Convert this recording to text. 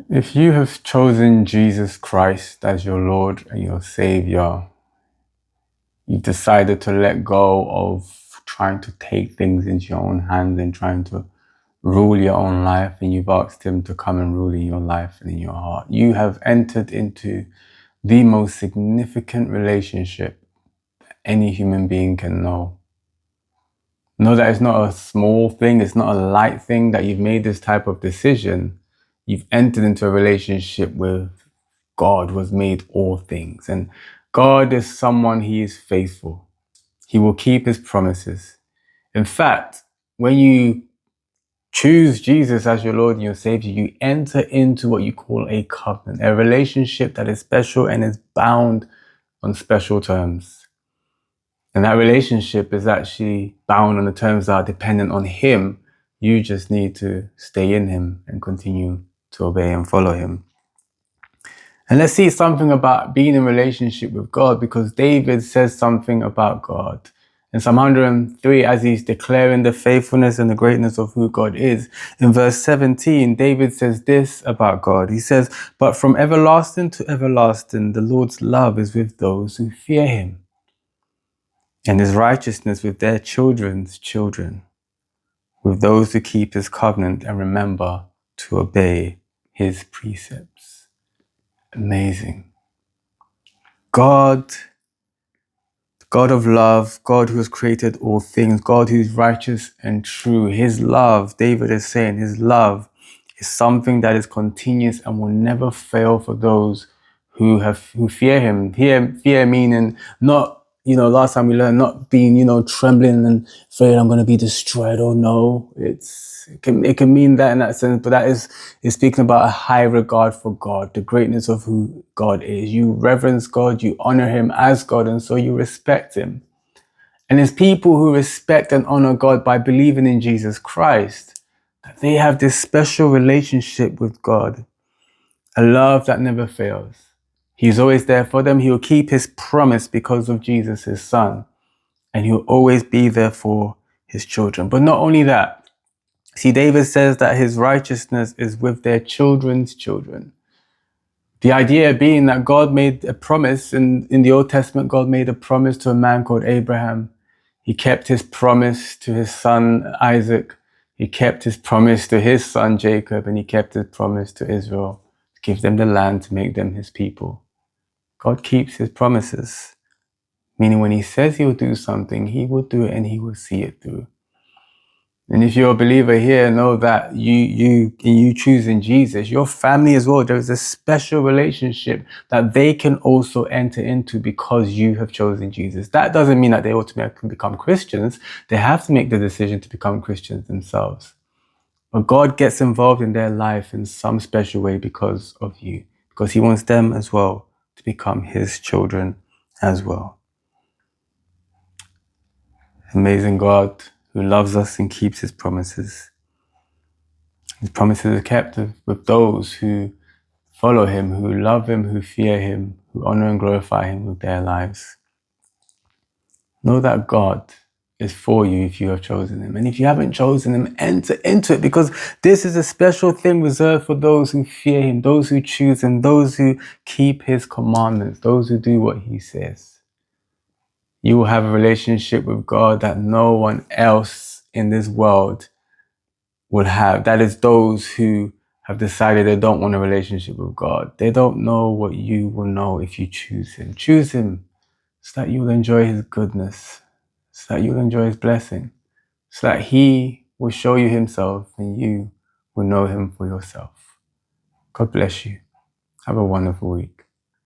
If you have chosen Jesus Christ as your Lord and your Savior, you've decided to let go of trying to take things into your own hands and trying to rule your own life, and you've asked Him to come and rule in your life and in your heart, you have entered into the most significant relationship any human being can know. Know that it's not a small thing, it's not a light thing that you've made this type of decision. You've entered into a relationship with God who has made all things. And God is someone, He is faithful. He will keep His promises. In fact, when you choose Jesus as your Lord and your Savior, you enter into what you call a covenant, a relationship that is special and is bound on special terms. And that relationship is actually bound on the terms that are dependent on Him. You just need to stay in Him and continue to obey and follow Him. And let's see something about being in relationship with God, because David says something about God. In Psalm 103, as he's declaring the faithfulness and the greatness of who God is, in verse 17, David says this about God. He says, "But from everlasting to everlasting, the Lord's love is with those who fear Him, and His righteousness with their children's children, with those who keep His covenant and remember to obey His precepts." Amazing. God of love, God who has created all things, God who is righteous and true. His love, David is saying, His love is something that is continuous and will never fail for those who fear Him. Fear meaning not, last time we learned, not being, trembling and afraid I'm going to be destroyed. Oh no, it can mean that in that sense, but that is speaking about a high regard for God, the greatness of who God is. You reverence God, you honor Him as God, and so you respect Him. And it's people who respect and honor God by believing in Jesus Christ, that they have this special relationship with God, a love that never fails. He's always there for them. He'll keep His promise because of Jesus, His Son, and He'll always be there for His children. But not only that, see, David says that His righteousness is with their children's children. The idea being that God made a promise, in the Old Testament, God made a promise to a man called Abraham. He kept His promise to his son Isaac. He kept His promise to his son Jacob, and He kept His promise to Israel, to give them the land, to make them His people. God keeps His promises, meaning when He says He will do something, He will do it and He will see it through. And if you're a believer here, know that you choosing Jesus, your family as well, there is a special relationship that they can also enter into because you have chosen Jesus. That doesn't mean that they automatically become Christians. They have to make the decision to become Christians themselves. But God gets involved in their life in some special way because of you, because He wants them as well to become His children as well. Amazing God who loves us and keeps His promises. His promises are kept with those who follow Him, who love Him, who fear Him, who honor and glorify Him with their lives. Know that God is for you if you have chosen Him. And if you haven't chosen Him, enter into it, because this is a special thing reserved for those who fear Him, those who choose Him, those who keep His commandments, those who do what He says. You will have a relationship with God that no one else in this world will have. That is those who have decided they don't want a relationship with God. They don't know what you will know if you choose Him. Choose Him so that you'll enjoy His goodness, so that you'll enjoy His blessing, so that He will show you Himself and you will know Him for yourself. God bless you. Have a wonderful week.